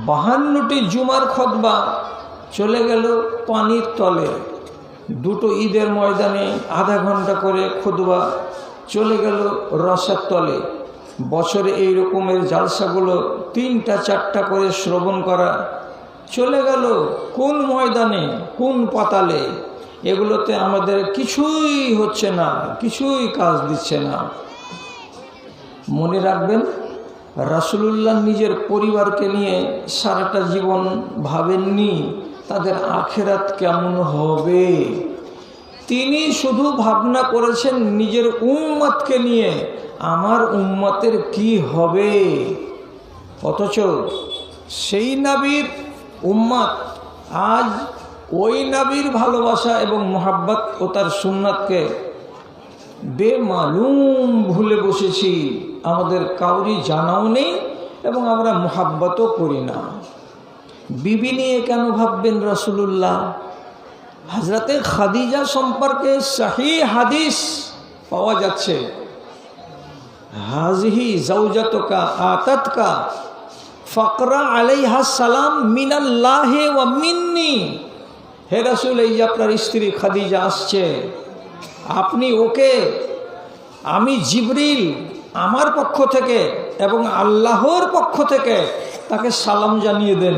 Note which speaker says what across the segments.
Speaker 1: 52টি জুমার খুতবা চলে গেল পানির তলে। দুটো ঈদের ময়দানে আধা ঘন্টা করে খুতবা চলে গেল রসের তলে। বছরে এই রকমের জালসাগুলো 3টা 4টা করে শ্রবণ করা চলে গেল কোন ময়দানে, কোন পাতালে। এগুলোতে আমাদের কিছুই হচ্ছে না, কিছুই কাজ দিচ্ছে না। মনে রাখবেন, রাসূলুল্লাহ নিজের পরিবারকে নিয়ে সারাটা জীবন ভাবেননি তাদের আখেরাত কেমন হবে। তিনি শুধু ভাবনা করেছেন নিজের উম্মতকে নিয়ে, আমার উম্মতের কি হবে। অথচ সেই নবীর উম্মত আজ ওই নবীর ভালোবাসা এবং মোহাব্বত ও তার সুন্নাতকে বেমালুম ভুলে বসেছি। আমাদের কাউরি জানাও নেই এবং আমরা মোহাব্বতও করি না। বিবি নিয়ে কেন ভাববেন রাসূলুল্লাহ? হযরতে খাদিজা সম্পর্কে সহি হাদিস পাওয়া যাচ্ছে, হাযিহি যাওজাতুকা আতাতকা ফাকরা আলাইহা সালাম মিনাল্লাহি ওয়া মিন্নি। হে রাসূল, এই যে আপনার স্ত্রী খাদিজা আসছে, আপনি ওকে, আমি জিবরিল আমার পক্ষ থেকে এবং আল্লাহর পক্ষ থেকে তাকে সালাম জানিয়ে দেন।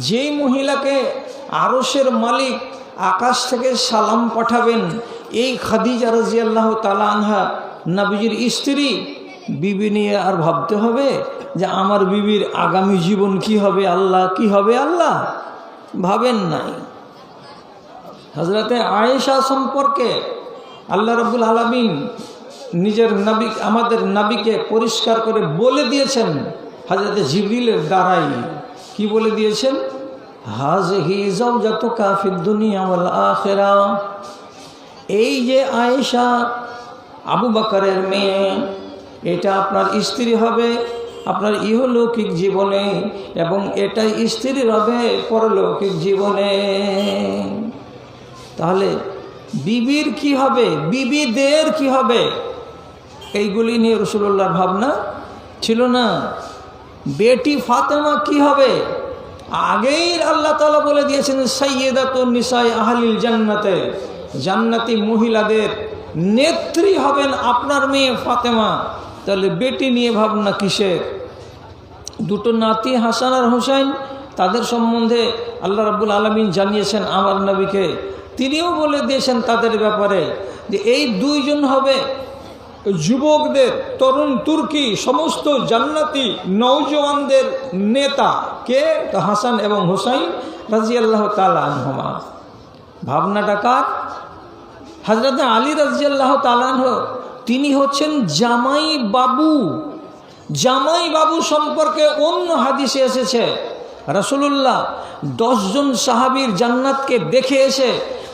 Speaker 1: যেই মহিলাকে আরশের মালিক আকাশ থেকে সালাম পাঠাবেন, এই খাদিজা রাদিয়াল্লাহু তাআলা আনহা নবীজির স্ত্রী। বিবি নিয়ে আর ভাবতে হবে যে আমার বিবির আগামী জীবন কি হবে, আল্লাহ কি হবে, আল্লাহ ভাবেন নাই। হযরতে আয়েশা সম্পর্কে আল্লাহ রাব্বুল আলামিন নিজের নবী, আমাদের নবীকে পরিষ্কার করে বলে দিয়েছেন হযরতে জিবরিলের দ্বারাই। কি বলে দিয়েছেন? হাযিহি যাওজাতুকা ফিদ দুনিয়া ওয়াল আখিরা। এই যে আয়েশা আবু বকরের মেয়ে, এটা আপনার স্ত্রী হবে আপনার ইহলৌকিক জীবনে এবং এটাই স্ত্রীর হবে পরলৌকিক জীবনে। তাহলে বিবির কি হবে, বিবিদের কি হবে, এইগুলি নিয়ে রাসূলুল্লাহর ভাবনা ছিল না। বেটি ফাতেমা কি হবে, আগেই আল্লাহ তাআলা বলে দিয়েছেন সাইয়্যিদাতুন নিসাই আহলিল জান্নাতে, জান্নাতি মহিলাদের নেত্রী হবেন আপনার মেয়ে ফাতেমা। তাহলে বেটি নিয়ে ভাবনা কিসের? দুটো নাতি হাসান আর হুসাইন, তাদের সম্বন্ধে আল্লাহ রাব্বুল আলামিন জানিয়েছেন আমার নবীকে। তিনিও বলে দিয়েছেন তাদের ব্যাপারে যে এই দুইজন হবে যুবকদের, তরুণ তুর্কি সমস্ত জান্নাতি নওজওয়ানদের নেতা। কে? তো হাসান এবং হুসাইন রাদিয়াল্লাহু তাআলা আনহুমা। ভাবনাটা কার? হযরতে আলী রাদিয়াল্লাহু তাআলা আনহু, তিনি হচ্ছেন জামাই বাবু। জামাই বাবু সম্পর্কে অন্য হাদিসে এসেছে রাসূলুল্লাহ 10 জন সাহাবীর জান্নাতকে দেখে এসে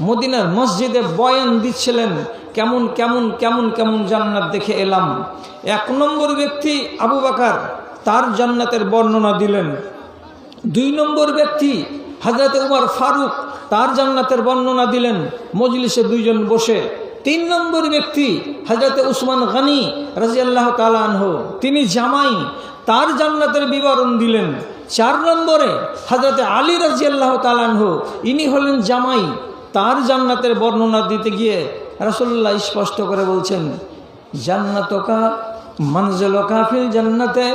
Speaker 1: মদিনার মসজিদে বয়ান দিচ্ছিলেন, কেমন কেমন কেমন কেমন জান্নাত দেখে এলাম। 1 নম্বর ব্যক্তি আবু বকর, তার জান্নাতের বর্ণনা দিলেন। 2 নম্বর ব্যক্তি হযরতে উমর ফারুক, তার জান্নাতের বর্ণনা দিলেন মজলিসে 2 জন বসে। 3 নম্বর ব্যক্তি হযরতে উসমান গনি রাদিয়াল্লাহু তাআলা আনহু, তিনি জামাই, তার জান্নাতের বিবরণ দিলেন। 4 নম্বরে হযরতে আলী রাদিয়াল্লাহু তাআলা আনহু, ইনি হলেন জামাই, তার জান্নাতের বর্ণনা দিতে গিয়ে রাসূলুল্লাহ স্পষ্ট করে বলছেন জান্নাতুকা মানজিলুকা ফিল জান্নাতে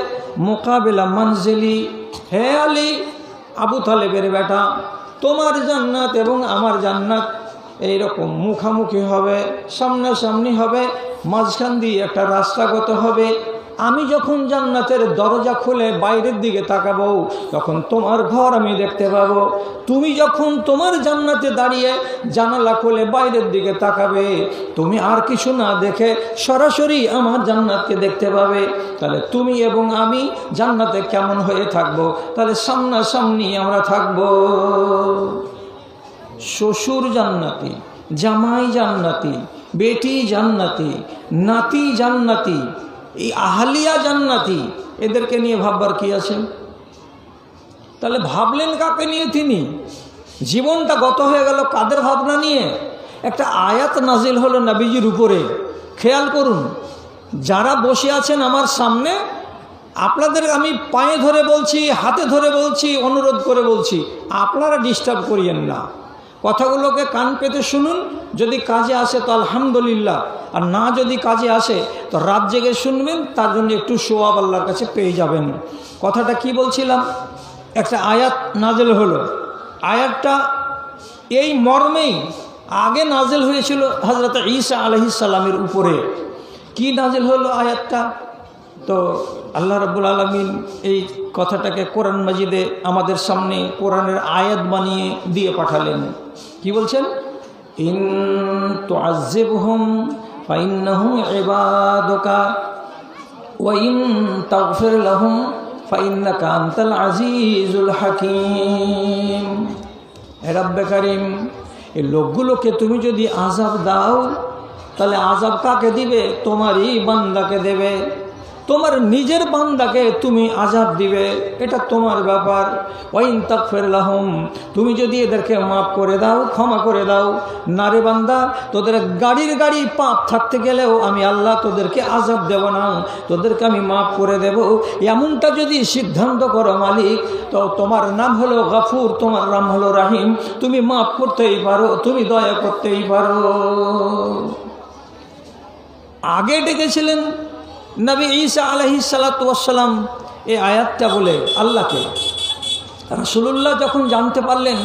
Speaker 1: মুকাবিলা মানজিলি। হে আলী, আবু তালেবের বেটা, তোমার জান্নাত এবং আমার জান্নাত এইরকম মুখামুখি হবে, সামনাসামনি হবে, মাঝখান দিয়ে একটা রাস্তাগত হবে। আমি যখন জান্নাতের দরজা খুলে বাইরের দিকে তাকাবো তখন তোমার ঘর আমি দেখতে পাবো। তুমি যখন তোমার জান্নাতে দাঁড়িয়ে জানালা খুলে বাইরের দিকে তাকাবে, তুমি আর কিছু না দেখে সরাসরি আমার জান্নাতকে দেখতে পাবে। তাহলে তুমি এবং আমি জান্নাতে কেমন হয়ে থাকবো? তাহলে সামনাসামনি আমরা থাকবো। শ্বশুর জান্নাতি, জামাই জান্নাতি, বেটি জান্নাতি, নাতি জান্নাতি, এই আহলিয়া জান্নাতি, এদেরকে নিয়ে ভাববার কি আছে? তাহলে ভাবলেন কাকে নিয়ে? তিনি জীবনটা গত হয়ে গেল কাদের ভাবনা নিয়ে? একটা আয়াত নাজিল হলো নবীজির উপরে। খেয়াল করুন, যারা বসে আছেন আমার সামনে আপনাদের আমি পায়ে ধরে বলছি, হাতে ধরে বলছি, অনুরোধ করে বলছি, আপনারা ডিস্টার্ব করিয়েন না। কথাগুলোকে কান পেতে শুনুন, যদি কাজে আসে তো আলহামদুলিল্লাহ, আর না যদি কাজে আসে তো রাত জেগে শুনবেন, তার জন্য একটু সোয়াব আল্লাহর কাছে পেয়ে যাবেন। কথাটা কি বলছিলাম, একটা আয়াত নাজেল হলো, আয়াতটা এই মর্মেই আগে নাজেল হয়েছিল হযরত ঈসা আলাইহিস সালামের উপরে। কি নাজেল হলো আয়াতটা? তো আল্লাহ রাব্বুল আলামিন এই কথাটাকে কোরআন মাজিদে আমাদের সামনে কোরআনের আয়াত বানিয়ে দিয়ে পাঠালেন। কি বলছেন? ইন তুআযিবহুম ফাইন্নাহুম ইবাদুকা ওয়া ইন তাগফির লাহুম ফাইন্নাকা আনতাল আজিজুল হাকীম। হে রব্বে কারীম, এই লোকগুলোকে তুমি যদি আযাব দাও, তাহলে আযাব কাকে দিবে? তোমারই বান্দাকে দেবে। তোমার নিজের বান্দাকে তুমি আযাব দিবে, এটা তোমার ব্যাপার। ওয়াইন তাগফির লাহুম, তুমি যদি এদেরকে মাফ করে দাও, ক্ষমা করে দাও, না রে বান্দা, তোদের গাড়ি পাপ থাকতে গেলেও আমি আল্লাহ তোদেরকে আযাব দেব না, তোদেরকে আমি মাফ করে দেব। এমনটা যদি সিদ্ধান্ত করো মালিক, তো তোমার নাম হলো গফুর, তোমার নাম হলো রাহিম, তুমি মাফ করতেই পারো, তুমি দয়া করতেই পারো। আগে ডেকেছিলেন নবী ঈসা আলাইহিস সালাতু ওয়াস সালাম এই আয়াতটা বলে আল্লাহকে। রাসূলুল্লাহ যখন জানতে পারলেন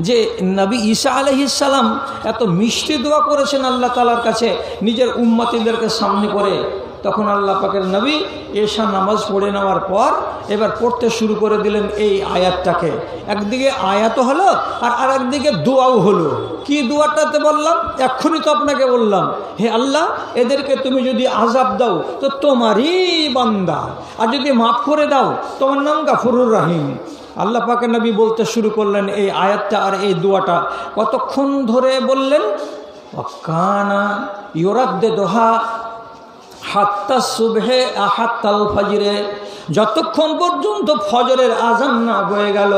Speaker 1: যে নবী ঈসা আলাইহিস সালাম এত মিষ্টি দোয়া করেছেন আল্লাহ তাআলার কাছে নিজের উম্মতিদেরকে সামনে করে, তখন আল্লাহ পাকের নবী এশা নামাজ পড়ে নেওয়ার পর এবার পড়তে শুরু করে দিলেন এই আয়াতটাকে। একদিকে আয়াতও হলো আর আরেকদিকে দোয়াও হলো। কি দোয়াটাতে বললাম? এক্ষুনি তো আপনাকে বললাম, হে আল্লাহ, এদেরকে তুমি যদি আযাব দাও তো তোমারই বান্দা, আর যদি মাফ করে দাও তোমার নাম গাফুরুর রাহিম। আল্লাহ পাকের নবী বলতে শুরু করলেন এই আয়াতটা আর এই দোয়াটা। কতক্ষণ ধরে বললেন? ওয়াকানা ইউরাদ্দিদুহা হাত্তা সুবহে হাত্তাল ফজরে, যতক্ষণ পর্যন্ত ফজরের আজান না হয়ে গেল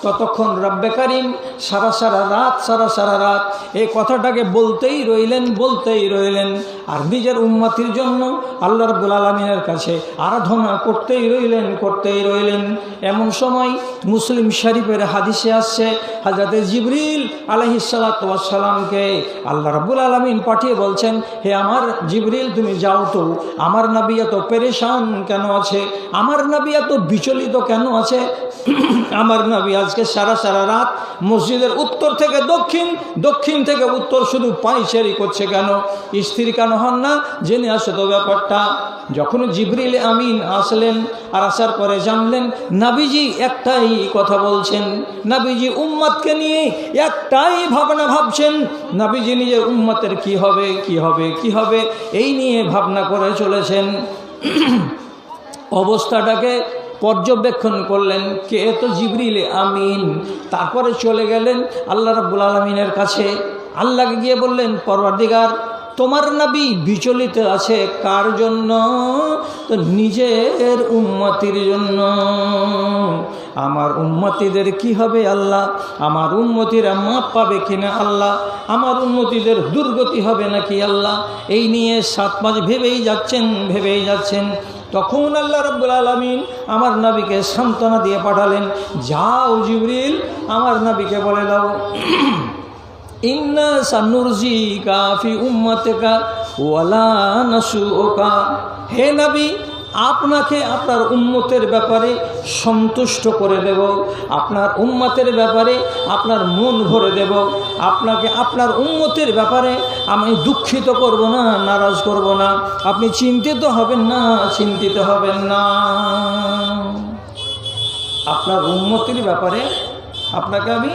Speaker 1: ততক্ষণ রব্বে কারীম সারা রাত এই কথাটাকে বলতেই রইলেন আর নিজের উম্মতির জন্য আল্লাহ রাব্বুল আলামিনের কাছে আরাধনা করতেই রইলেন। এমন সময় মুসলিম শরীফের হাদিসে আসছে, হযরত জিবরিল আলাইহিস সালাতু ওয়াস সালামকে আল্লাহ রাব্বুল আলামিন পাঠিয়ে বলছেন, হে আমার জিবরিল, তুমি যাও তো, আমার নবী এত পেরেশান কেন আছে, আমার নবী এত বিচলিত কেন আছে, আমার নবী আজকে সারা রাত মসজিদের উত্তর থেকে দক্ষিণ থেকে উত্তর শুধু পায়চারি করছে কেন, স্থির কেন হন না, জেনে আসো তো ব্যাপারটা। যখন জিবরিল আমিন আসলেন আর আসার পরে জানলেন নবীজি একটাই কথা বলছেন, নবীজি উম্মতকে নিয়ে একটাই ভাবনা ভাবছেন, নবীজি নিজের উম্মতের কি হবে এই নিয়ে ভাবনা করে চলেছেন। অবস্থাটাকে পর্যবেক্ষণ করলেন, কে তো জিবরিল আমিন। তারপরে চলে গেলেন আল্লাহ রাব্বুল আলামিনের কাছে। আল্লাহকে গিয়ে বললেন, পরওয়ারদিগার, তোমার নবী বিচলিত আছে কার জন্য? তো নিজের উম্মতির জন্য। আমার উম্মতিদের কি হবে আল্লাহ? আমার উম্মতিরা মাপ পাবে কিনা আল্লাহ? আমার উম্মতিদের দুর্গতি হবে নাকি আল্লাহ? এই নিয়ে 7 মাস ভেবেই যাচ্ছেন। তখন আল্লাহ রাব্বুল আলামিন আমার নবীকে সান্ত্বনা দিয়ে পাঠালেন, যাও জিবরিল, আমার নবীকে বলে দাও, ইন্না সানুরজিকা ফি উম্মাতিকা ওয়ালা নাসুকা। হে নবী, আপনাকে আপনার উম্মতের ব্যাপারে সন্তুষ্ট করে দেব, আপনার উম্মতের ব্যাপারে আপনার মন ভরে দেব, আপনাকে আপনার উম্মতের ব্যাপারে আমি দুঃখিত করব না, নারাজ করব না, আপনি চিন্তিত হবেন না। আপনার উম্মতের ব্যাপারে আপনাকে আমি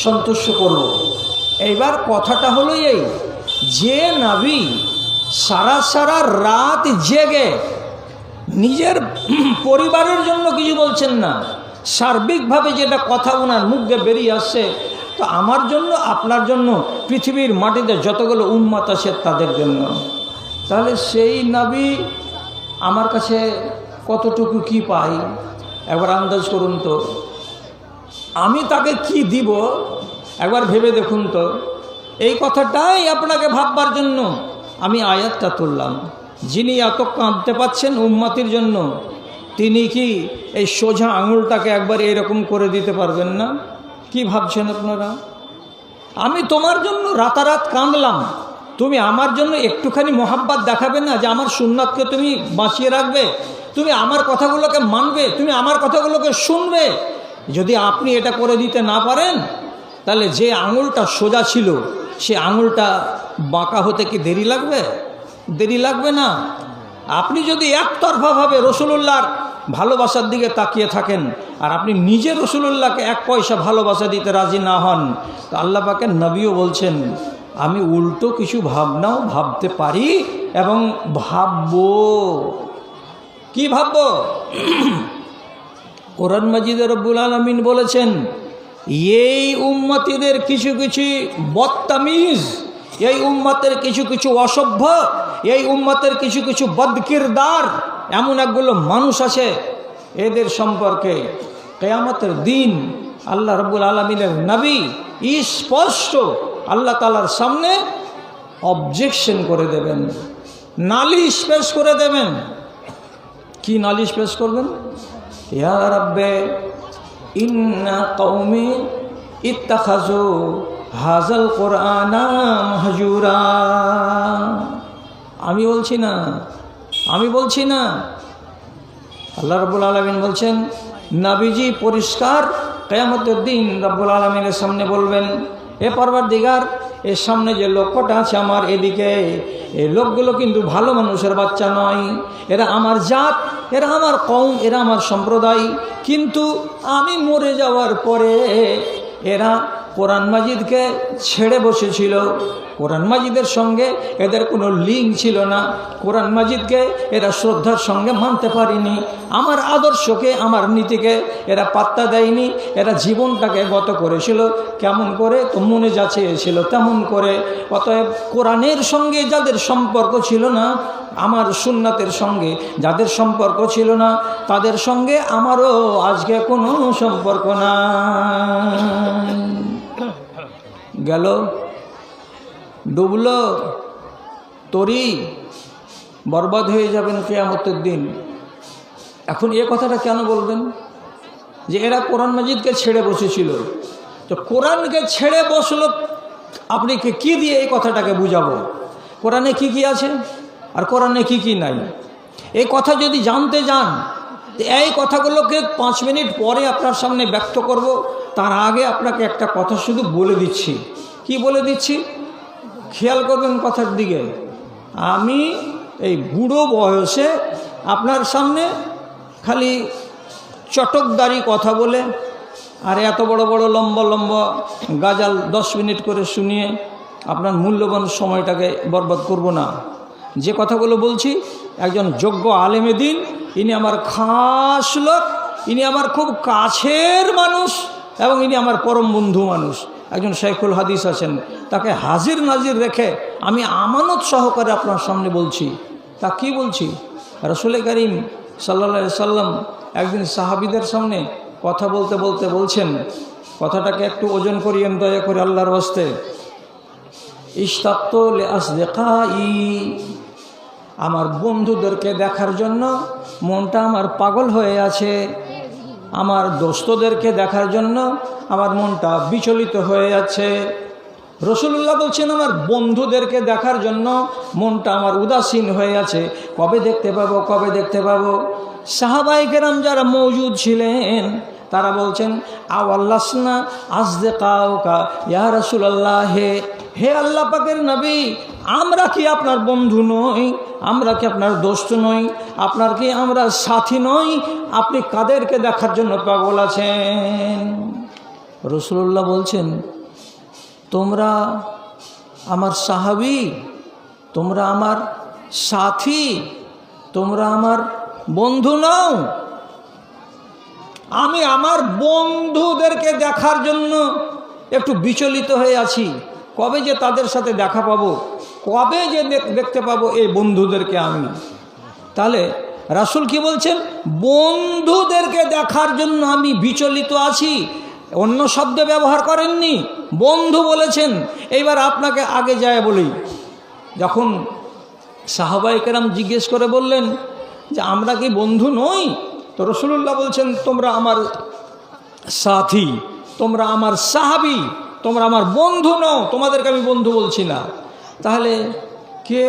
Speaker 1: সন্তুষ্ট করব। এইবার কথাটা হলো এই, যে নবী সারা রাত জেগে নিজের পরিবারের জন্য কিছু বলছেন না, সার্বিকভাবে যেটা কথা ওনার মুখ দিয়ে বেরিয়ে আসছে, তো আমার জন্য, আপনার জন্য, পৃথিবীর মাটিতে যতগুলো উম্মত আছে তাদের জন্য, তাহলে সেই নবী আমার কাছে কতটুকু কি পাই একবার আন্দাজ করুন তো। আমি তাকে কি দিব একবার ভেবে দেখুন তো। এই কথাটাই আপনাকে ভাববার জন্য আমি আয়াতটা তুললাম। যিনি এত কাঁদতে পাচ্ছেন উম্মতির জন্য, তিনি কি এই সোজা আঙুলটাকে একবার এরকম করে দিতে পারবেন না? কি ভাবছেন আপনারা? আমি তোমার জন্য রাতারাত কাঁদলাম, তুমি আমার জন্য একটুখানি মোহাব্বত দেখাবে না, যে আমার সুন্নাতকে তুমি বাঁচিয়ে রাখবে, তুমি আমার কথাগুলোকে মানবে, তুমি আমার কথাগুলোকে শুনবে? যদি আপনি এটা করে দিতে না পারেন, তাহলে যে আঙুলটা সোজা ছিল সে আঙুলটা বাঁকা হতে কি দেরি লাগবে? দেরি লাগবে না। আপনি যদি একতরফাভাবে রসুলুল্লাহর ভালোবাসার দিকে তাকিয়ে থাকেন আর আপনি নিজে রসুলুল্লাহকে এক পয়সা ভালোবাসা দিতে রাজি না হন, তো আল্লাহ পাকের নবীও বলছেন আমি উল্টো কিছু ভাবনাও ভাবতে পারি এবং ভাববো। কি ভাববো? কোরআন মাজিদে রব্বুল আলামিন বলেছেন এই উম্মতিদের কিছু কিছু বদতামিজ, এই উম্মতের কিছু কিছু অসভ্য, এই উম্মতের কিছু কিছু বদকিরদার এমন একগুলো মানুষ আছে, এদের সম্পর্কে কিয়ামতের দিন আল্লাহ রব্বুল আলামিনের নবী স্পষ্ট আল্লাহ তাআলার সামনে অবজেকশন করে দেবেন, নালিশ পেশ করে দেবেন। কি নালিশ পেশ করবেন? ইয়া রাব্বে ইন্না কওমি ইত্তাখাযু হাযাল কুরআনা মাহজুরা। আমি বলছি না, আল্লাহ রাব্বুল আলামিন বলছেন, নবীজি পরিষ্কার কিয়ামতের দিন রাব্বুল আলামিনের সামনে বলবেন, এ পরওয়ারদিগার, এর সামনে যে লক্ষ্যটা আছে আমার এদিকে, এই লোকগুলো কিন্তু ভালো মানুষের বাচ্চা নয়, এরা আমার জাত, এরা আমার কওম, এরা আমার সম্প্রদায়, কিন্তু আমি মরে যাওয়ার পরে এরা কোরআন মাজিদকে ছেড়ে বসেছিল, কোরআন মাজিদের সঙ্গে এদের কোনো লিঙ্ক ছিল না, কোরআন মাজিদকে এরা শ্রদ্ধার সঙ্গে মানতে পারেনি, আমার আদর্শকে, আমার নীতিকে এরা পাত্তা দেয়নি, এরা জীবনটাকে গত করেছিল কেমন করে, তো মনে যা চেয়েছিল তেমন করে। অতএব কোরআনের সঙ্গে যাদের সম্পর্ক ছিল না, আমার সুন্নাতের সঙ্গে যাদের সম্পর্ক ছিল না, তাদের সঙ্গে আমারও আজকে কোনো সম্পর্ক না। গেল, ডুবলো, তরি, বরবাদ হয়ে যাবেন কিয়ামতের দিন। এখন এ কথাটা কেন বলবেন যে এরা কোরআন মাজিদকে ছেড়ে বসেছিল? তো কোরআনকে ছেড়ে বসলো, আপনি কি দিয়ে এই কথাটাকে বুঝাবো? কোরআনে কি কি আছে আর কোরআনে কি কি নাই, এই কথা যদি জানতে যান, এই কথাগুলোকে 5 মিনিট পরে আপনার সামনে ব্যক্ত করব। তার আগে আপনাকে একটা কথা শুধু বলে দিচ্ছি। কি বলে দিচ্ছি? খেয়াল করবেন কথার দিকে। আমি এই বুড়ো বয়সে আপনার সামনে খালি চটকদারি কথা বলে আর এত বড় বড় লম্বা লম্বা গাজাল 10 মিনিট করে শুনিয়ে আপনার মূল্যবান সময়টাকে বরবাদ করব না। যে কথাগুলো বলছি, একজন যোগ্য আলেমে দ্বীন, ইনি আমার খাস লোক, ইনি আমার খুব কাছের মানুষ এবং ইনি আমার পরম বন্ধু মানুষ, একজন শাইখুল হাদিস আছেন, তাকে হাজির নাজির রেখে আমি আমানত সহকারে আপনার সামনে বলছি। তা কি বলছি? রাসূল করিম সাল্লাল্লাহু আলাইহি সাল্লাম একদিন সাহাবীদের সামনে কথা বলতে বলতে বলছেন, কথাটাকে একটু ওজন করিয়েন দয়া করে আল্লাহর ওয়াস্তে। ইশতাকতু লিআসদিকাই, আমার বন্ধুদেরকে দেখার জন্য মনটা আমার পাগল হয়ে আছে, আমার দোস্তদেরকে দেখার জন্য আমার মনটা বিচলিত হয়ে যাচ্ছে। রাসূলুল্লাহ বলছেন আমার বন্ধুদেরকে দেখার জন্য মনটা আমার উদাসীন হয়ে আছে, কবে দেখতে পাবো, কবে দেখতে পাবো। সাহাবায়ে কেরাম যারা মওজুদ ছিলেন তারা বলছেন, আওয়াল্লাসনা আসদিকাউকা ইয়া রাসূলুল্লাহ, হে আল্লাহ পাকের নবী, আমরা কি আপনার বন্ধু নই? আমরা কি আপনার দোস্ত নই? আপনার কি আমরা সাথী নই? আপনি কাদেরকে দেখার জন্য পাগল আছেন? রাসূলুল্লাহ বলছেন, তোমরা আমার সাহাবী, তোমরা আমার সাথী, তোমরা আমার বন্ধু নও। আমি আমার বন্ধুদেরকে দেখার জন্য একটু বিচলিত হয়ে আছি, কবে যে তাদের সাথে দেখা পাবো, কবে যে দেখতে পাবো এই বন্ধুদেরকে আমি। তাহলে রাসূল কি বলছেন? বন্ধুদেরকে দেখার জন্য আমি বিচলিত আছি, অন্য শব্দ ব্যবহার করেননি, বন্ধু বলেছেন। এইবার আপনাকে আগে যায় বলি, যখন সাহাবায়ে কেরাম জিজ্ঞেস করে বললেন যে আমরা কি বন্ধু নই? তো রসুল্লাহ বলছেন তোমরা আমার সাথী, তোমরা আমার সাহাবী, তোমরা আমার বন্ধু নও, তোমাদেরকে আমি বন্ধু বলছি না। তাহলে কে